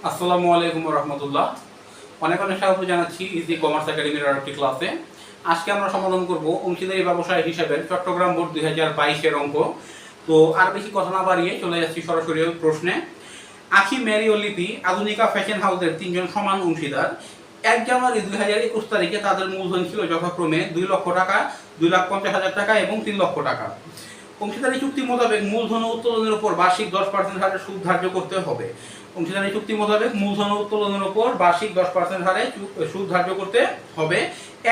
আসসালামু আলাইকুম রহমতুল্লাহ। অনেক অনেক স্বাগত জানাচ্ছি ইজি কমার্স একাডেমির আরেকটি ক্লাসে। আজকে আমরা সমাধান করব অংশীদারি ব্যবসায় হিসাবের চট্টগ্রাম বোর্ড 2022-এর অঙ্ক। তো আর বেশি কথা না বাড়িয়ে চলে যাচ্ছি সরাসরি প্রশ্নে। আখি, ম্যারি ও লিপি আধুনিকা ফ্যাশন হাউসের তিনজন সমান অংশীদার। 1 জানুয়ারি 2021 তারিখে তাদের মূলধন ছিল যথাক্রমে 2 লক্ষ টাকা, 2,50,000 টাকা এবং 3 লক্ষ টাকা। অংশীদারি চুক্তি মোতাবেক মূলধন ও উত্তোলনের উপর বার্ষিক 10% হারে সুদ ধার্য করতে হবে। অংশীদারি চুক্তি মোতাবেক মূলধন ও উত্তোলনের উপর বার্ষিক 10% হারে সুদ ধার্য করতে হবে।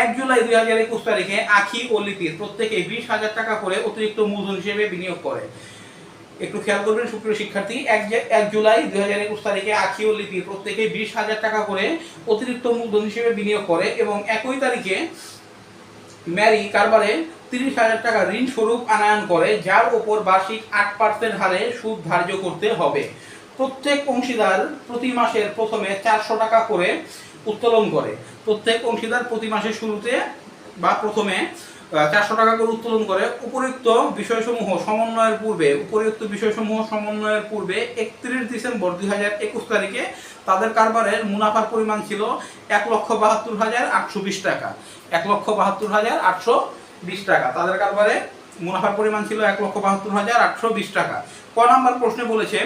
1 জুলাই 2021 তারিখে আখি ও লিপির প্রত্যেকে 20,000 টাকা করে অতিরিক্ত মূলধন হিসেবে বিনিয়োগ করে। একটু খেয়াল করবেন সুপ্রিয় শিক্ষার্থী, 1 জুলাই 2021 তারিখে আখি ও লিপি প্রত্যেকে 20,000 টাকা করে অতিরিক্ত মূলধন হিসেবে বিনিয়োগ করে এবং একই তারিখে ম্যারি কারবারে 30,000 টাকা ঋণ স্বরূপ আনয়ন করে, যার উপর বার্ষিক 8% হারে সুদ ধার্য করতে হবে। প্রত্যেক অংশীদার প্রতি মাসের প্রথমে 400 টাকা করে উত্তোলন করে। প্রত্যেক অংশীদার প্রতি মাসের শুরুতে বা প্রথমে 400 টাকা করে উত্তোলন করে। উপরিউক্ত বিষয়সমূহ সমন্বয়ের পূর্বে 31 ডিসেম্বর 2021 তারিখে তাদের কারবারের মুনাফার পরিমাণ ছিল 1,72,820 টাকা। 1,72,820 টাকা তাদের কারবারে মুনাফার পরিমাণ ছিল 1,72,820 টাকা। ক নাম্বার প্রশ্নে বলেছে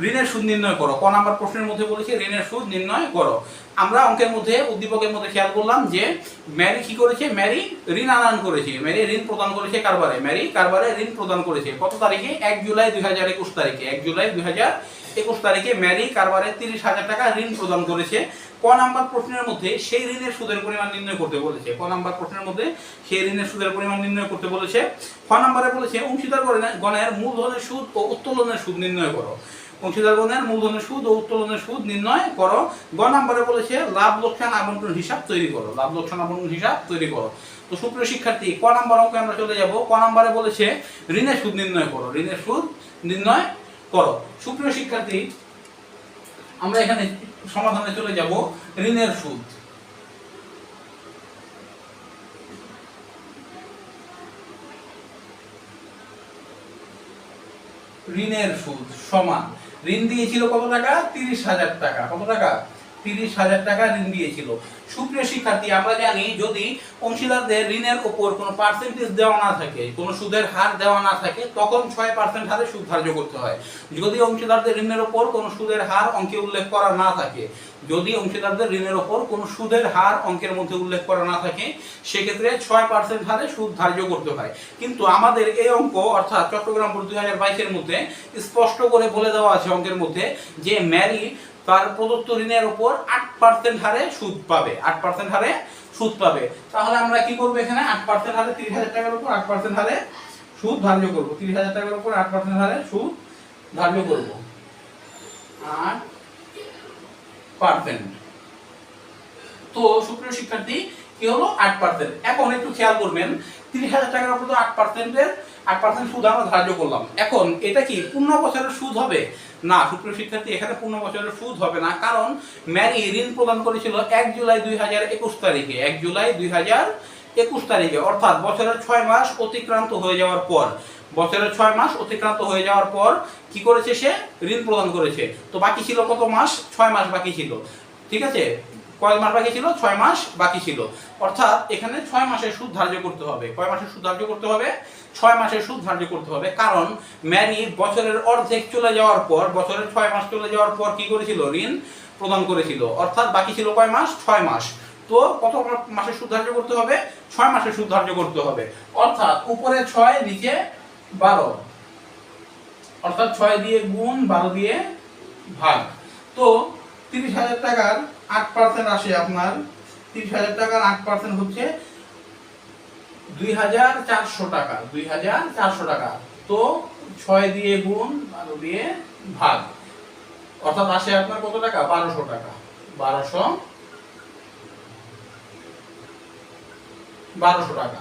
ঋণের সুদ নির্ণয় করো। ক নাম্বার প্রশ্নের মধ্যে বলেছে ঋণের সুদ নির্ণয় করো। আমরা অঙ্কের মধ্যে উদ্দীপকের মধ্যে খেয়াল করলাম যে ম্যারি কি করেছে, ম্যারি ঋণ আনয়ন করেছে, ম্যারি ঋণ প্রদান করেছে কারবারে, ম্যারি কারবারে ঋণ প্রদান করেছে কত তারিখে? 1 জুলাই 2021 তারিখে। 1 জুলাই 2021 তারিখে ম্যারি কারবারে 30,000 টাকা ঋণ প্রদান করেছে। ক নাম্বার প্রশ্নের মধ্যে সেই ঋণের সুদের পরিমাণ নির্ণয় করতে বলেছে। ক নাম্বার প্রশ্নের মধ্যে সেই ঋণের সুদের পরিমাণ নির্ণয় করতে বলেছে। খ নাম্বারে বলেছে অংশীদারগণের মূলধনের সুদ ও উত্তোলনের সুদ নির্ণয় করো। অংশীদারগণের মূলধনের সুদ ও উত্তোলনের সুদ নির্ণয় করো। গ নাম্বারে বলেছে লাভ লোকসান আবন্টন হিসাব তৈরি করো। লাভ লোকসান আবন্টন হিসাব তৈরি করো। তো সুপ্রিয় শিক্ষার্থী, ক নাম্বার অঙ্কে আমরা চলে যাব। ক নাম্বারে বলেছে ঋণের সুদ নির্ণয় করো। ঋণের সুদ নির্ণয় করো। সুপ্রিয় শিক্ষার্থী, আমরা এখানে সমাধানে চলে যাব। ঋণের সুদ, ঋণের সুদ সমান ঋণ দিয়েছিল কত টাকা? 30,000 টাকা। কত টাকা? 30,000 টাকা ঋণ দিয়েছিল। সুপ্রিয় শিক্ষার্থী, আমরা জানি যদি অংশীদারদের ঋণের উপর কোনো পার্সেন্টেজ দেওয়া না থাকে, কোনো সুদের হার দেওয়া না থাকে, তখন 6% হারে সুদ ধার্য করতে হয়। যদি অংশীদারদের ঋণের উপর কোনো সুদের হার অঙ্কে উল্লেখ করা না থাকে, যদি অংশীদারদের ঋণের উপর কোনো সুদের হার অঙ্কের মধ্যে উল্লেখ করা না থাকে, সেক্ষেত্রে 6% হারে সুদ ধার্য করতে হয়। কিন্তু আমাদের এই অঙ্ক অর্থাৎ চট্টগ্রাম বোর্ড 2022-এর মধ্যে স্পষ্ট করে বলে দেওয়া আছে অঙ্কের মধ্যে যে ম্যারি তার প্রদত্ত ঋণের উপর 8% হারে সুদ পাবে। 8% হারে সুদ পাবে। তাহলে আমরা কি করব? এখানে 8% হারে 30,000 টাকার উপর 8% হারে সুদ ধার্য করব। 30,000 টাকার উপর 8% হারে সুদ ধার্য করব। 8%। তো সুপ্রিয় শিক্ষার্থী, কি হলো? 8%। এখন একটু খেয়াল করবেন, 30,000 টাকার উপর তো 8% সুদ আমরা ধার্য করলাম। এখন এটা কি পূর্ণ বছরের সুদ হবে? না সুপ্রিয় শিক্ষার্থী, এখানে পূর্ণ বছরের সুদ হবে না। কারণ ম্যারি ঋণ প্রদান করেছিল 1 জুলাই 2021 তারিখে। 1 জুলাই 2021 তারিখে, অর্থাৎ বছরের 6 মাস অতিক্রান্ত হয়ে যাওয়ার পর, বছরের 6 মাস অতিক্রান্ত হয়ে যাওয়ার পর কি করেছে? সে ঋণ প্রদান করেছে। তো বাকি ছিল কত মাস? 6 মাস বাকি ছিল। ঠিক আছে, কয় মাস বাকি ছিল? 6 মাস বাকি ছিল। অর্থাৎ এখানে 6 মাসের সুদ ধার্য করতে হবে। কয় মাসের সুদ ধার্য করতে হবে? 6 মাসের সুদ ধার্য করতে হবে। কারণ ম্যারি বছরের অর্ধেক চলে যাওয়ার পর, বছরের 6 মাস চলে যাওয়ার পর কি করেছিল? ঋণ প্রদান করেছিল। অর্থাৎ বাকি ছিল কয় মাস? 6 মাস। তো কত মাসের সুদ ধার্য করতে হবে? 6 মাসের সুদ ধার্য করতে হবে। অর্থাৎ উপরে 6 নিচে 12, অর্থাৎ 6 দিয়ে গুণ 12 দিয়ে ভাগ। তো 30,000 টাকার 8% আসে আপনার। 30,000 টাকার 8% হচ্ছে 2,400 টাকা। 2,400 টাকা। তো 6 দিয়ে গুণ 12 দিয়ে ভাগ, অর্থাৎ আসে আপনার কত টাকা? 1200 টাকা। 1200 টাকা।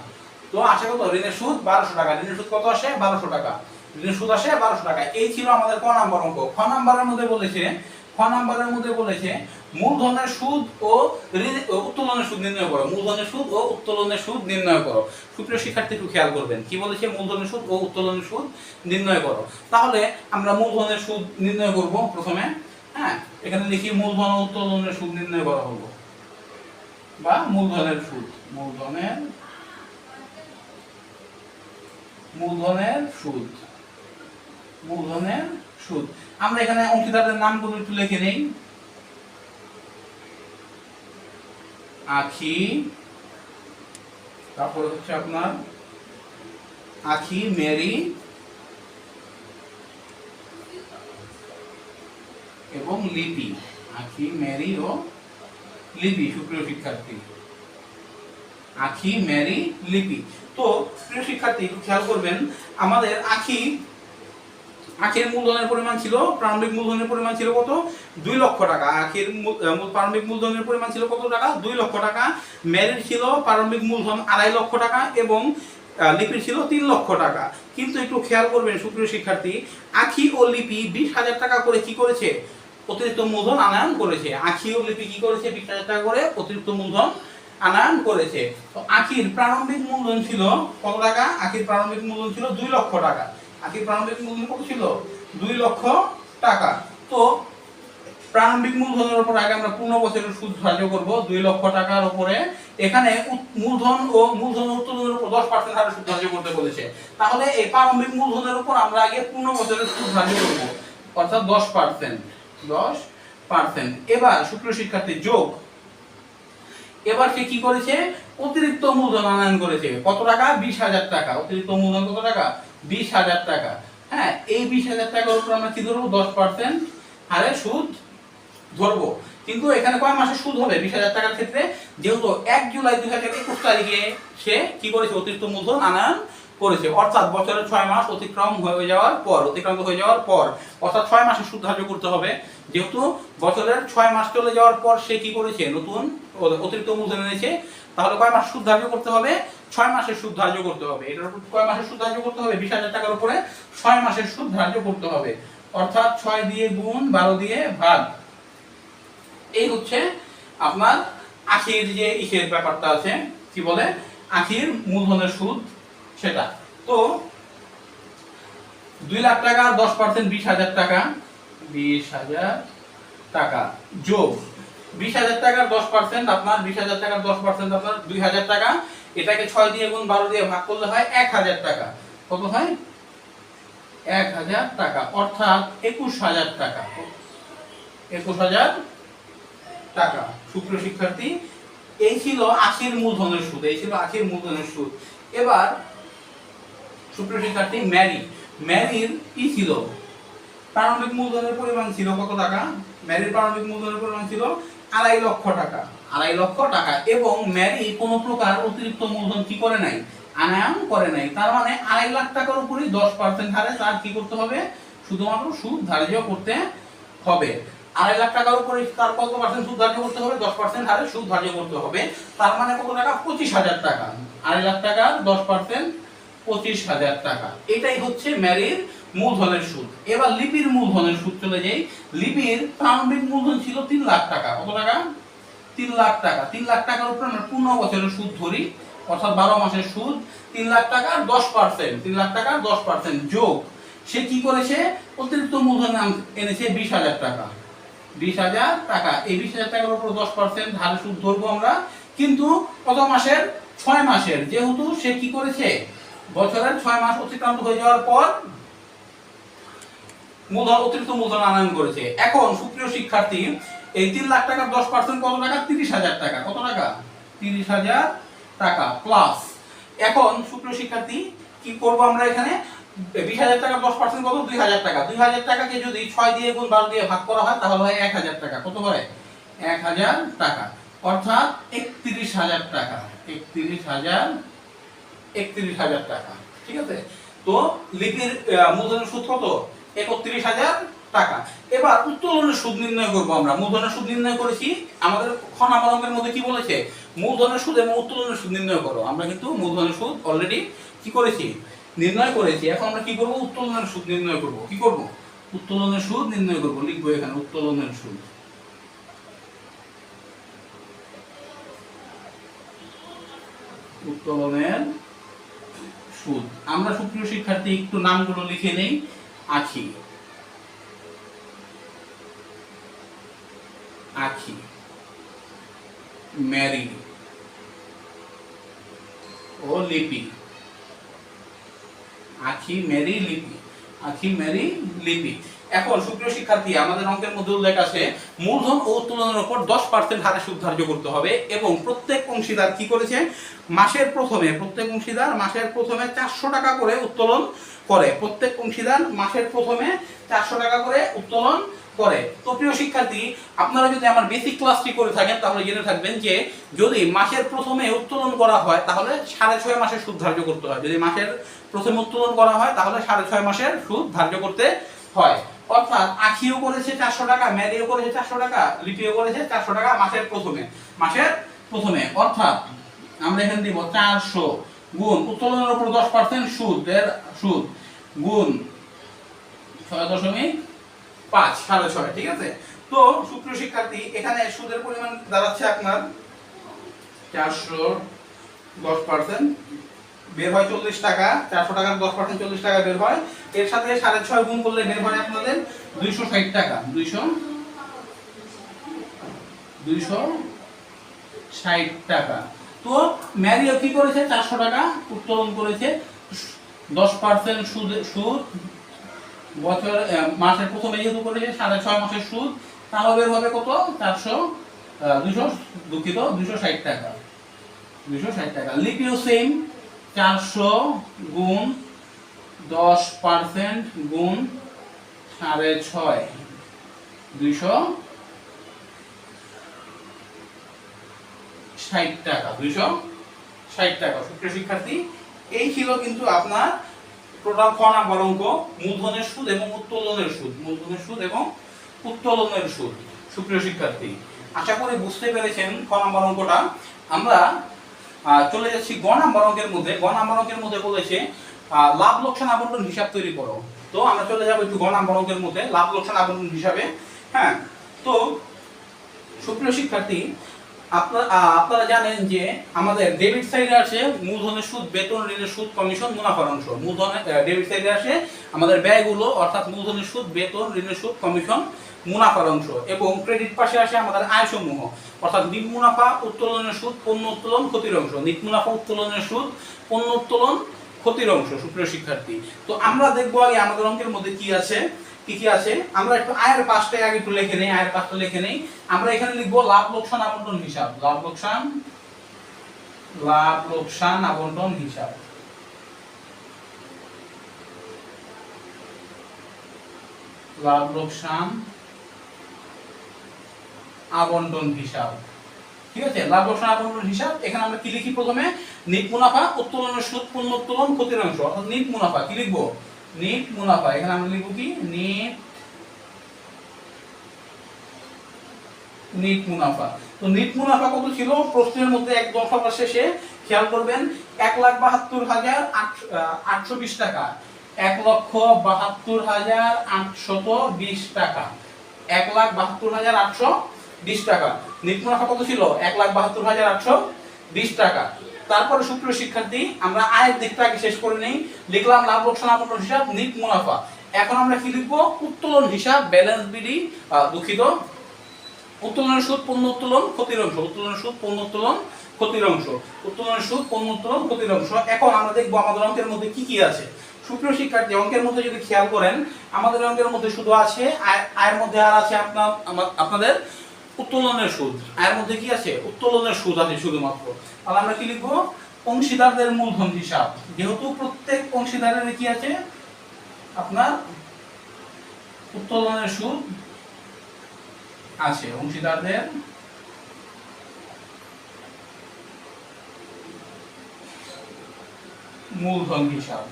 তো আসে কত? ঋণের সুদ 1200 টাকা। ঋণের সুদ কত আসে? 1200 টাকা। ঋণের সুদ আসে 1200 টাকা। এই ছিল আমাদের ক নাম্বার অঙ্ক। খ নাম্বারের মধ্যে বলেছে মূলধনের সুদ ও উত্তোলনের সুদ নির্ণয় করো। মূলধনের সুদ ও উত্তোলনের সুদ নির্ণয় করো। সুপ্রিয় শিক্ষার্থী, একটু খেয়াল করবেন কি বলেছে? মূলধনের সুদ ও উত্তোলনের সুদ নির্ণয় করো। তাহলে আমরা মূলধনের সুদ নির্ণয় করব প্রথমে। হ্যাঁ, এখানে লিখি মূলধন ও উত্তোলনের সুদ নির্ণয় করা হলো, বা মূলধনের সুদ, মূলধনের সুদ, মূলধনের সুদ। আমরা এখানে অংশীদারদের নামগুলো একটু লিখে নেই। আখি, তারপরে হচ্ছে আপনার আখি, মেরি এবং লিপি। আখি, মেরি ও লিপি। সুপ্রিয় শিক্ষার্থী, আখি, মেরি, লিপি। তো প্রিয় শিক্ষার্থী একটু খেয়াল করবেন, আমাদের আখের মূলধনের পরিমাণ ছিল, প্রারম্ভিক মূলধনের পরিমাণ ছিল কত? 2 লক্ষ টাকা। আখের প্রারম্ভিক মূলধনের পরিমাণ ছিল কত টাকা? 2 লক্ষ টাকা। মেরির ছিল প্রারম্ভিক মূলধন 2.5 লক্ষ টাকা এবং লিপির ছিল 3 লক্ষ টাকা। কিন্তু একটু খেয়াল করবেন সুপ্রিয় শিক্ষার্থী, আখি ও লিপি 20,000 টাকা করে কি করেছে? অতিরিক্ত মূলধন আনয়ন করেছে। আখি ও লিপি কি করেছে? 20,000 টাকা করে অতিরিক্ত মূলধন আনয়ন করেছে। তো আখির প্রারম্ভিক মূলধন ছিল কত টাকা? আখির প্রারম্ভিক মূলধন ছিল 2 লক্ষ টাকা। আখির প্রারম্ভিক মূলধন কত ছিল? 2 লক্ষ টাকা। তো প্রারম্ভিক মূলধনের উপর আগে আমরা পূর্ণ বছরের সুদ ধার্য করব 2 লক্ষ টাকার উপরে। এখানে মূলধন ও উত্তোলনের উপর 10% হারে সুদ ধার্য করতে বলেছে। তাহলে এই প্রারম্ভিক মূলধনের উপর আমরা আগে পূর্ণ বছরের সুদ ধার্য করব, অর্থাৎ 10%। এবার সুপ্রিয় শিক্ষার্থী যোগ, এবার সে কি করেছে? অতিরিক্ত মূলধন আনয়ন করেছে। কত টাকা? 20,000 টাকা। অতিরিক্ত মূলধন কত টাকা? 20,000 টাকা। হ্যাঁ, এই 20,000 টাকার উপর আমরা কি ধরবো? 10% হারে সুদ ধরবো। কিন্তু এখানে কয় মাসের সুদ হবে 20,000 টাকার ক্ষেত্রে? যেহেতু 1 জুলাই 2021 তারিখে সে কি করেছে? অতিরিক্ত মূলধন আনয়ন করেছে, অর্থাৎ বছরের 6 মাস অতিক্রান্ত হয়ে যাওয়ার পর, অর্থাৎ 6 মাসের সুদ ধার্য করতে হবে। যেহেতু বছরের 6 মাস চলে যাওয়ার পর সে কি করেছে? নতুন অতিরিক্ত মূলধন এনেছে। তাহলে কয় মাস সুদ ধার্য করতে হবে? 6 মাসের সুদ ধার্য করতে হবে। এটার উপর কয় মাসের সুদ ধার্য করতে হবে? 20,000 টাকার উপরে 6 মাসের সুদ ধার্য করতে হবে, অর্থাৎ 6 দিয়ে গুণ, 12 দিয়ে ভাগ। এই হচ্ছে আপনার আখির যে ইসের ব্যাপারটা আছে, কি বলে? আখির মূলধনের সুদ, সেটা। তো 2 লাখ টাকা 10% 20,000 টাকা, 20,000 টাকা যোগ 20,000 টাকার 10% আপনার 20,000 টাকার 10% আপনার 2,000 টাকা। এটাকে 6 দিয়ে গুণ 12 দিয়ে ভাগ করলে হয় 1,000 টাকা। কত হয়? 1,000 টাকা, অর্থাৎ 21,000 টাকা। 21,000 টাকা। সুপ্রিয় শিক্ষার্থী, এই ছিল আখির মূলধনের সুদ, এবার সুপ্রিয় শিক্ষার্থী, ম্যারির কি ছিল? প্রারম্ভিক মূলধনের পরিমাণ ছিল কত টাকা? ম্যারির প্রারম্ভিক মূলধনের পরিমাণ ছিল 2.5 লক্ষ টাকা। 2.5 লক্ষ টাকা, এবং ম্যারি কোনো প্রকার অতিরিক্ত মূলধন কি করে নাই? আনয়ন করে নাই। তার মানে 2.5 লাখ টাকার উপরে 10% হারে তার কি করতে হবে? শুধুমাত্র সুদ ধার্য করতে হবে। 2.5 লাখ টাকার উপরে তার কত পার্সেন্ট সুদ ধার্য করতে হবে? 10% হারে সুদ ধার্য করতে হবে। তার মানে কত টাকা? 25,000 টাকা। 2.5 লাখ টাকা 10% 25,000 টাকা। এটাই হচ্ছে ম্যারির মূলধনের সুদ। এবার লিপির মূলধনের সুদ চলে যাই। লিপির প্রারম্ভিক মূলধন ছিল 3 লাখ টাকা। কত টাকা? 3 লাখ টাকা। 3 লাখ টাকার উপর আমরা পূর্ণ বছরের সুদ ধরি, অর্থাৎ 12 মাসের সুদ। 3 লাখ টাকার 10%, 3 লাখ টাকার 10% যোগ সে কি করেছে? অতিরিক্ত মূলধন এনেছে 20,000 টাকা। 20,000 টাকা। এই 20,000 টাকার উপর 10% হারে সুদ ধরবো আমরা, কিন্তু কত মাসের? 6 মাসের। যেহেতু সে কি করেছে? বছরের 6 মাস অতিক্রান্ত হয়ে যাওয়ার পর অতিরিক্ত মূলধন আনয়ন করেছে। এখন সুপ্রিয় শিক্ষার্থী, এই 3 লাখ টাকার 10% কত টাকা? 30,000 টাকা। কত টাকা? 30,000 টাকা প্লাস। এখন সুপ্রিয় শিক্ষার্থী, কি করব আমরা এখানে? 20,000 টাকা 10% কত? 2,000 টাকা। 2,000 টাকাকে যদি 6 দিয়ে গুণ 12 দিয়ে ভাগ করা হয় তাহলে হয় 1,000 টাকা। কত হয়? 1,000 টাকা, অর্থাৎ 31,000 টাকা। 31,000 টাকা। ঠিক আছে? তো লিপির মূলধনের সুদ কত? 31,000 টাকা। এবার উত্তোলনের সুদ নির্ণয় করব আমরা। মূলধনের সুদ নির্ণয় করেছি, আমাদের খ নাম্বার অঙ্কের মধ্যে কি বলেছে? মূলধনের সুদ এবং উত্তোলনের সুদ নির্ণয় করো। আমরা কিন্তু মূলধনের সুদ অলরেডি কি করেছি? নির্ণয় করেছি। এখন আমরা কি করব? উত্তোলনের সুদ নির্ণয় করব। কি করব? উত্তোলনের সুদ নির্ণয় করব। লিখবো এখানে উত্তোলনের সুদ। উত্তোলনের সুদ। আমরা সুপ্রিয় শিক্ষার্থী একটু নামগুলো লিখে নেই। আখি, আখি, মেরি ও লিপি। আখি, মেরি, লিপি। আখি, মেরি, লিপি। এখন সুপ্রিয় শিক্ষার্থী, আমাদের অঙ্কের মধ্যে উল্লেখ আছে মূলধন ও উত্তোলনের উপর 10% হারে সুদ ধার্য করতে হবে এবং প্রত্যেক অংশীদার কি করেছে, প্রত্যেক অংশীদার মাসের প্রথমে 400 টাকা করে উত্তোলন করে। প্রত্যেক অংশীদার মাসের প্রথমে 400 টাকা করে উত্তোলন করে। তো প্রিয় শিক্ষার্থী, আপনারা যদি আমার বেসিক ক্লাসটি করে থাকেন তাহলে জেনে থাকবেন যে যদি মাসের প্রথমে উত্তোলন করা হয় তাহলে 6.5 মাসের সুদ ধার্য করতে হয়। যদি মাসের প্রথমে উত্তোলন করা হয় তাহলে 6.5 মাসের সুদ ধার্য করতে হয়। অর্থাৎ আখিও করেছে 400 টাকা, মেরিও করেছে 400 টাকা, লিপিও করেছে 400 টাকা মাসের প্রথমে। অর্থাৎ আমরা এখানে দিব 400 গুণ উত্তোলনের উপর 10% সুদের সুদ গুণ 6.5, 6.5, ঠিক আছে। তো সুপ্রিয় শিক্ষার্থী, এখানে সুদের পরিমাণ দাঁড়াচ্ছে আপনার 400 10% বের হয় 40 টাকা। 400 টাকার 10% 40 টাকা বের হয়। এর সাথে 6.5 গুণ করলে বের হয় আপনাদের 260 টাকা। 260 টাকা। তো ম্যারিও কি করেছে, 400 টাকা উত্তোলন করেছে, 10% সুদ বছর মাসের প্রথমে যেহেতু করেছে 6.5 মাসের সুদ, তাহলে বের হবে কত, 260 টাকা। 260 টাকা। লিপিও সেম, 400 গুণ 10% গুণ 6.5, 260 টাকা। 260 টাকা। সুপ্রিয় শিক্ষার্থী, এই ছিল কিন্তু আপনার টোটাল খ নাম্বার অঙ্ক, মূলধনের সুদ এবং উত্তোলনের সুদ। সুপ্রিয় শিক্ষার্থী, আশা করি বুঝতে পেরেছেন খ নাম্বার অঙ্কটা। আমরা চলে যাচ্ছি গ নাম্বার অঙ্কের মধ্যে। গ নাম্বার অঙ্কের মধ্যে বলেছে লাভ লোকসান আবন্টন হিসাব তৈরি করো। তো আমরা চলে যাব একটু গ নাম্বার অঙ্কের মধ্যে, লাভ লোকসান আবন্টন হিসাবে। হ্যাঁ, তো সুপ্রিয় শিক্ষার্থী, আপনারা জানেন যে আমাদের ডেবিট সাইডে আছে মূলধনের সুদ, বেতন, ঋণের সুদ, কমিশন, মুনাফার অংশ। মূলধনের ডেবিট সাইডে আসে আমাদের ব্যয়গুলো, অর্থাৎ মূলধনের সুদ, বেতন, ঋণের সুদ, কমিশন, মুনাফার অংশ। এবং ক্রেডিট পাশে আসে আমাদের আয় সমূহ, অর্থাৎ নিট মুনাফা, উত্তোলনের সুদ, পণ্য উত্তোলন, ক্ষতির অংশ। নিট মুনাফা, উত্তোলনের সুদ, পণ্য উত্তোলন, ক্ষতির অংশ। সুপ্রিয় শিক্ষার্থী, তো আমরা দেখবো আগে আমাদের অঙ্কের মধ্যে কি আছে। আমরা একটু আয়ের পাশটা আগে একটু লিখে নেই। আমরা এখানে লিখবো লাভ লোকসান আবন্টন হিসাব। লাভ লোকসান আবন্টন হিসাব। লাভ লোকসান আবন্টন হিসাব, ঠিক আছে। লাভ লোকসান আবন্টন হিসাব। এখানে আমরা কি লিখি, প্রথমে নিট মুনাফা, উত্তোলনের সুদ, পণ্য উত্তোলন, ক্ষতির অংশ। অর্থাৎ নিট মুনাফা কি লিখবো, নিট মুনাফা। এখানে আমরা লিখবো কি, নিট মুনাফা। তো নিট মুনাফা কত ছিল প্রশ্নের মধ্যে একদম সবার শেষে, খেয়াল করবেন, 1,72,820 টাকা। 1,72,820 টাকা। 1,72,820 টাকা। নিট মুনাফা কত ছিল, 1,72,820 টাকা। তারপরে সুপ্রিয় শিক্ষার্থী, আমরা আয়ের দিকটা আগে শেষ করে নেই। লিখলাম লাভ লোকসান আবন্টন হিসাব, নিট মুনাফা। এখন আমরা কি লিখবো, উত্তোলন হিসাব, ব্যালেন্স বিডি, উত্তোলনের সুদ, পণ্য উত্তোলন, ক্ষতির অংশ। উত্তোলনের সুদ, পণ্য উত্তোলন, ক্ষতির অংশ। উত্তোলনের সুদ, পণ্য উত্তোলন, ক্ষতির অংশ। এখন আমরা দেখবো আমাদের অঙ্কের মধ্যে কি কি আছে। সুপ্রিয় শিক্ষার্থী, অঙ্কের মধ্যে যদি খেয়াল করেন, আমাদের অঙ্কের মধ্যে শুধু আছে আয়ের মধ্যে আর আছে আপনাদের উত্তোলনের সুদ। আয়ের মধ্যে কি আছে, উত্তোলনের সুদ আছে শুধুমাত্র। তাহলে আমরা কি লিখবো, অংশীদারদের মূলধন হিসাব। যেহেতু প্রত্যেক অংশীদারের কি আছে, আপনার উত্তোলনের সুদ আছে। অংশীদারদের মূলধন হিসাব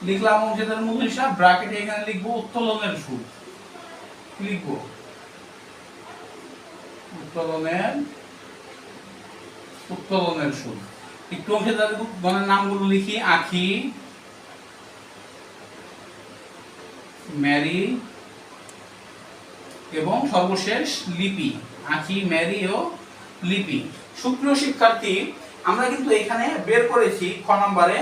লিখলাম। অংশীদারের মূলধন হিসাব, ব্র্যাকেটে এখানে লিখবো উত্তোলনের সুদ। লিখবো উত্তোলনের সুদ। একটু অংশীদারের নামগুলো লিখি, আখি, মেরি এবং সর্বশেষ লিপি। আখি, মেরি ও লিপি। সুপ্রিয় শিক্ষার্থী, আমরা কিন্তু এখানে বের করেছি খ নম্বরে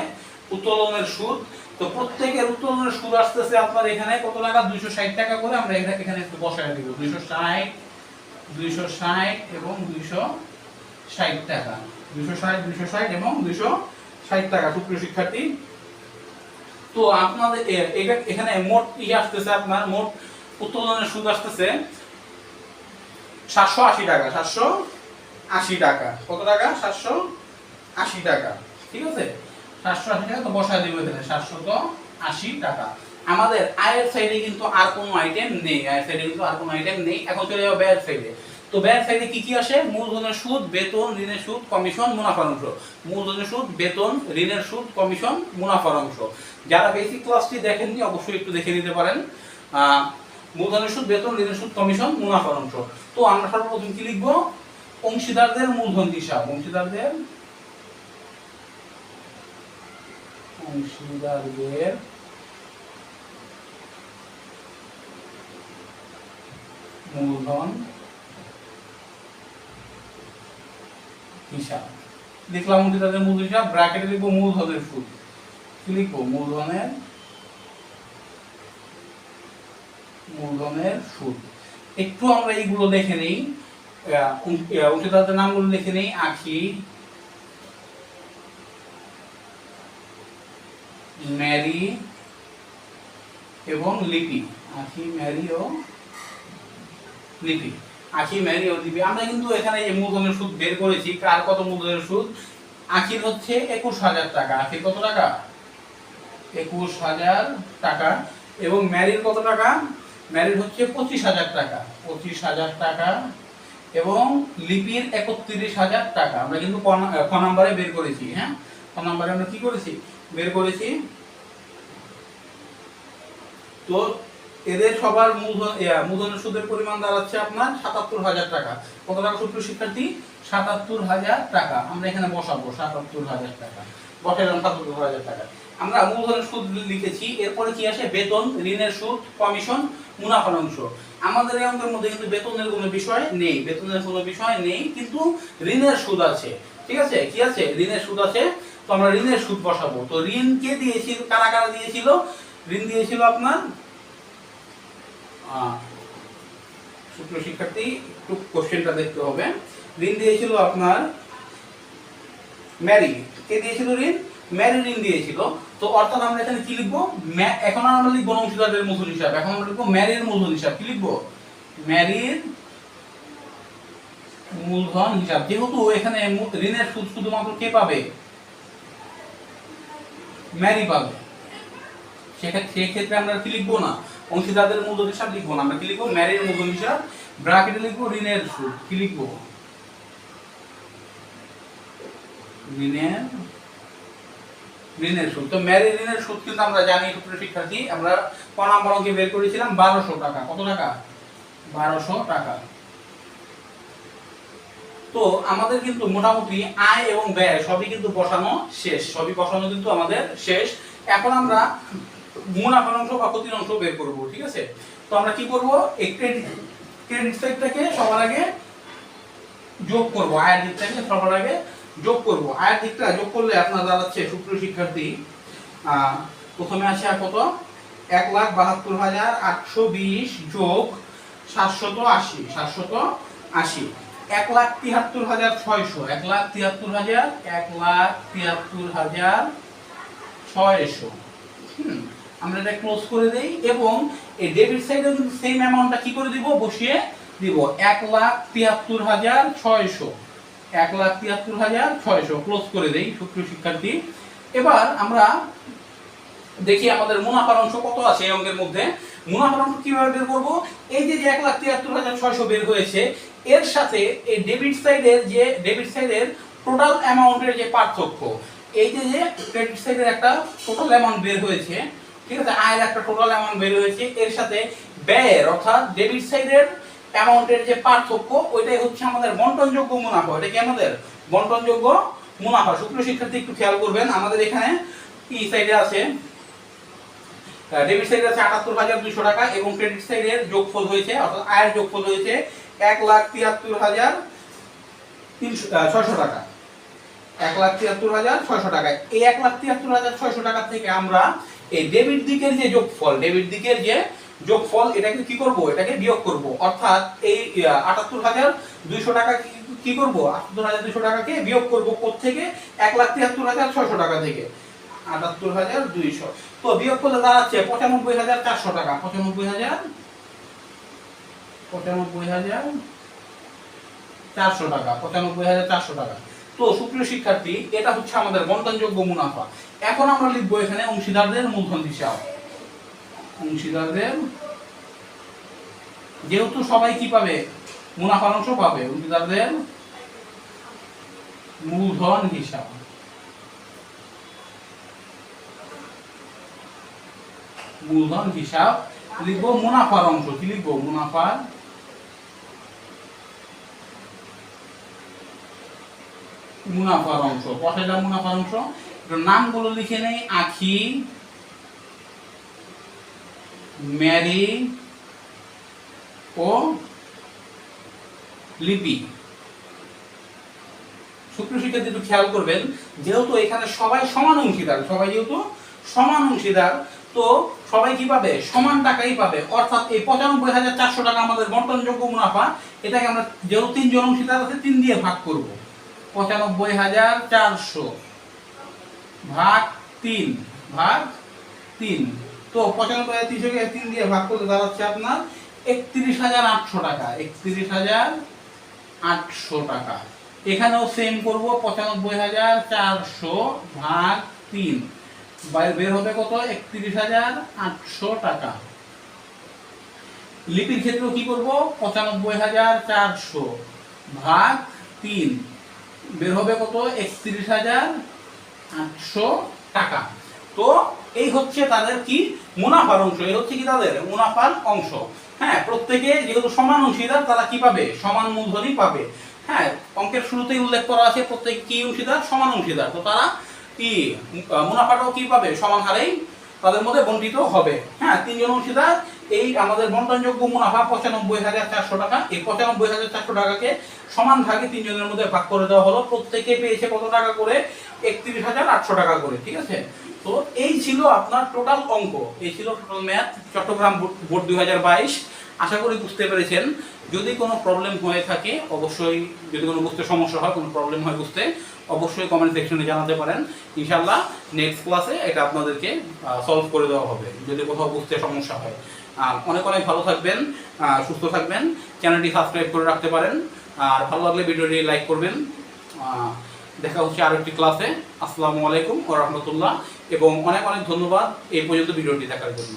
উত্তোলনের সুদ। তো প্রত্যেকের উত্তোলনের সুদ আসতেছে আপনার এখানে কত টাকা, 260 টাকা করে। আমরা এখানে একটু বসায় দিব, 260 260 এবং 260 টাকা, 260 এবং 260 টাকা সুপ্রিয় শিক্ষার্থী। তো আপনাদের এটা এখানে মোট আসতেছে, আপনার মোট উত্তোলনের সুদ আসতেছে 780 টাকা, 780 টাকা। কত টাকা? 780 টাকা। ঠিক আছে, 780 টাকা তো বসায় দিব এখানে, 780 টাকা। আমাদের আয়ের সাইডে কিন্তু আর কোনো আইটেম নেই, আয়ের সাইডে কিন্তু আর কোনো আইটেম নেই। এখন চলে যাবো ব্যয়ের সাইডে। তো ব্যয়ের সাইডে কি কি আসে? মূলধনের সুদ, বেতন, ঋণের সুদ, কমিশন, মুনাফার অংশ। মূলধনের সুদ, বেতন, ঋণের সুদ, কমিশন, মুনাফার অংশ। যারা বেসিক ক্লাসটি দেখেননি অবশ্যই একটু দেখে নিতে পারেন। মূলধনের সুদ, বেতন, ঋণের সুদ, কমিশন, মুনাফার অংশ। তো আমরা সর্বপ্রথম কি লিখবো? অংশীদারদের মূলধন হিসাব। অংশীদারদের মূলধন হিসাব লিখলাম। অংশীদারদের মূলধন হিসাব, ব্র্যাকেটে লিখবো মূলধনের সুদ। কি লিখবো? মূলধনের সুদ। একটু আমরা এইগুলো দেখে নেই, অংশীদারদের নামগুলো লিখে নেই। আখি, ম্যারি এবং লিপি। আখি, ম্যারি ও লিপি। আখি, ম্যারি ও লিপি। আমরা কিন্তু এখানে এই মূলধনের সুদ বের করেছি। কার কত মূলধনের সুদ? আখির হচ্ছে 21,000 টাকা। আখির কত টাকা? 21,000 টাকা। এবং ম্যারির কত টাকা? ম্যারির হচ্ছে 25,000 টাকা। 25,000 টাকা। এবং লিপির 31,000 টাকা। আমরা কিন্তু ক নাম্বারে বের করেছি। হ্যাঁ, ক নাম্বারে আমরা কি করেছি? বের করেছি। তো এদের সবার মূলধনের সুদের পরিমাণ দাঁড়াচ্ছে আপনার 77,000 টাকা। কত টাকা সুপ্রিয় শিক্ষার্থী? 77,000 টাকা। আমরা এখানে বসাবো 77,000 টাকা। বসালাম 77,000 টাকা। আমরা মূলধনের সুদ লিখেছি। এরপরে কি আসে? বেতন, ঋণের সুদ, কমিশন, মুনাফার অংশ। আমাদের এই অঙ্কের মধ্যে কিন্তু বেতনের কোনো বিষয় নেই, বেতনের কোনো বিষয় নেই, কিন্তু ঋণের সুদ আছে। ঠিক আছে, কি আছে? ঋণের সুদ আছে। তো আমরা ঋণের সুদ বসাবো। তো ঋণ কে দিয়েছিল? কারা কারা দিয়েছিল? ঋণ দিয়েছিল আপনার সুপ্রিয় শিক্ষার্থী, একটু কোশ্চেনটা দেখতে হবে। ঋণ দিয়েছিল আপনার ম্যারি। কে দিয়েছিল ঋণ? ম্যারি ঋণ দিয়েছিল। তো অর্থাৎ আমরা এখানে কি লিখবো? এখন আমরা লিখবো অংশীদারদের মূলধন হিসাব। এখন আমরা লিখবো ম্যারির মূলধন হিসাব। কি লিখবো? ম্যারির মূলধন হিসাব। যেহেতু এখানে ঋণের সুদ শুধুমাত্র কে পাবে? ম্যারি পাবে। সেক্ষেত্রে আমরা কি লিখবো না? অংশীদারদের মূলধন হিসাব লিখবো না। আমরা কি লিখবো? ম্যারির মূলধন হিসাব। ব্র্যাকেটে লিখবো ঋণের সুদ। কি লিখবো? ঋণের সুদ। তো ম্যারির ঋণের সুদ কিন্তু আমরা জানি সুপ্রিয় শিক্ষার্থী, আমরা ক নাম্বার অঙ্কে বের করেছিলাম 1200 টাকা। কত টাকা? 1200 টাকা। তো আমাদের কিন্তু মোটামুটি আয় এবং ব্যয় সবই কিন্তু বসানো শেষ। সবই বসানো কিন্তু আমাদের শেষ। এখন আমরা মুনাফার অংশ বা ক্ষতির অংশ বের করব। ঠিক আছে, তো আমরা কি করব? এই ক্রেডিট সাইডটাকে সবার আগে যোগ করব, আয়ের দিকটাকে সবার আগে যোগ করব। আয়ের দিকটা যোগ করলে আপনার দাঁড়াচ্ছে সুপ্রিয় শিক্ষার্থী, প্রথমে আছে কত? 1,72,820 যোগ 780, 780, 1,73,600, 1,73,600। আমরা এটা ক্লোজ করে দেই এবং এই ডেবিট সাইডে কিন্তু সেম অ্যামাউন্টটা কি করে দিব? বসিয়ে দিব। 1,73,600, 1,73,600 ক্লোজ করে দেই সুপ্রিয় শিক্ষার্থী। এবার আমরা দেখি আমাদের মুনাফার অংশ কত আছে এই অঙ্কের মধ্যে। মুনাফার অংশ কিভাবে বের করব? এই যে 1,73,600 বের হয়েছে, এর সাথে এই ডেবিট সাইডের টোটাল অ্যামাউন্টের যে পার্থক্য, এই যে ক্রেডিট সাইডের একটা টোটাল অ্যামাউন্ট বের হয়েছে, ঠিক আছে, আয়ের একটা টোটাল অ্যামাউন্ট বের হয়েছে, এর সাথে ব্যয়ের অর্থাৎ ডেবিট সাইডের অ্যামাউন্টের যে পার্থক্য, ওইটাই হচ্ছে আমাদের বন্টনযোগ্য মুনাফা। এটা কি আমাদের বন্টনযোগ্য মুনাফা। সুপ্রিয় শিক্ষার্থী একটু খেয়াল করবেন, আমাদের এখানে ই সাইডে আছে, ডেবিট সাইডে আছে 78,200 টাকা এবং ক্রেডিট সাইডের যোগফল হয়েছে অর্থাৎ আয়ের যোগফল হয়েছে 1,73,600 টাকা। 1,73,600 টাকা। এই 1,73,600 টাকা থেকে আমরা এই ডেবিট দিকের যে যোগফল, ডেবিট দিকের যে যোগফল এটাকে কি করব, এটাকে বিয়োগ করব, অর্থাৎ এই ৭৮,২০০ টাকা কি করব, ৭৮,২০০ টাকাকে বিয়োগ করব কোত্থেকে, ১,৭৩,৬০০ টাকা থেকে। ৭৮,২০০ তো বিয়োগ করলে দাঁড়াচ্ছে ৯৫,৪০০ টাকা। ৯৫,৪০০ টাকা। ৯৫,৪০০ টাকা। তো সুপ্রিয় শিক্ষার্থী, এটা হচ্ছে আমাদের বন্টনযোগ্য মুনাফা। এখন আমরা লিখবো এখানে অংশীদারদের মূলধন হিসাব। অংশীদারদের, যেহেতু সবাই কি পাবে, মুনাফার অংশ পাবে, অংশীদারদের মূলধন হিসাব। মূলধন হিসাব লিখবো মুনাফার অংশ। কি লিখবো, মুনাফার অংশ। বসাইলাম মুনাফার অংশ। নামগুলো লিখে নেই, আখি, ম্যারি ও লিপি। সুপ্রিয় শিক্ষার্থী, একটু খেয়াল করবেন, যেহেতু এখানে সবাই সমান অংশীদার, তো সবাই কি পাবে, সমান টাকাই পাবে। অর্থাৎ এই ৯৫,৪০০ টাকা আমাদের বন্টনযোগ্য মুনাফা, এটাকে আমরা যেহেতু ৩ জন অংশীদার আছে ৩ দিয়ে ভাগ করব। ৯৫,৪০০ ভাগ ৩ তো ৯৫,৩০০কে ৩ দিয়ে ভাগ করলে দাঁড়াচ্ছে আপনার ৩১,৮০০ টাকা। ৩১,৮০০ টাকা। এখানেও সেম করব, ৯৫,৪০০ ভাগ ৩, বের হবে কত, ৩১,৮০০ টাকা। লিপির ক্ষেত্রেও কি করব, ৯৫,৪০০ ভাগ ৩, বের হবে কত, ৩১,৮০০ টাকা। তো এই হচ্ছে তাদের কি, মুনাফার অংশ। এই হচ্ছে কি তাদের মুনাফার অংশ। হ্যাঁ, প্রত্যেকে যেহেতু সমান অংশীদার, তারা কি পাবে, সমান মূলধনই পাবে। হ্যাঁ, অঙ্কের শুরুতেই উল্লেখ করা আছে প্রত্যেক কি অংশীদার, সমান অংশীদার। তো তারা কি মুনাফাটাও কি পাবে, সমান হারেই তাদের মধ্যে বণ্টিত হবে। হ্যাঁ, ৩ জন অংশীদার, এই আমাদের বন্টনযোগ্য মুনাফা ৯৫,৪০০ টাকা। এই ৯৫,৪০০ টাকাকে সমান ভাগে ৩ জনের মধ্যে ভাগ করে দেওয়া হলো। প্রত্যেকে পেয়েছে কত টাকা করে, ৩১,৮০০ টাকা করে। ঠিক আছে, তো এই ছিল আপনার টোটাল অঙ্ক, এই ছিল টোটাল ম্যাথ চট্টগ্রাম বোর্ড ২০২২। আশা করি বুঝতে পেরেছেন। যদি কোনো প্রবলেম হয়ে থাকে, অবশ্যই, যদি কোনো বুঝতে সমস্যা হয়, কোনো প্রবলেম হয় বুঝতে, অবশ্যই কমেন্ট সেকশনে জানাতে পারেন। ইনশাআল্লাহ নেক্সট ক্লাসে এটা আপনাদেরকে সলভ করে দেওয়া হবে, যদি কোথাও বুঝতে সমস্যা হয়। অনেক অনেক ভালো থাকবেন, সুস্থ থাকবেন। চ্যানেলটি সাবস্ক্রাইব করে রাখতে পারেন। আর ভালো লাগলে ভিডিওটি লাইক করবেন। দেখা হচ্ছে আরেকটি ক্লাসে। আসসালামু আলাইকুম ওয়া রাহমাতুল্লাহ, এবং অনেক অনেক ধন্যবাদ এই পর্যন্ত ভিডিওটি দেখার জন্য।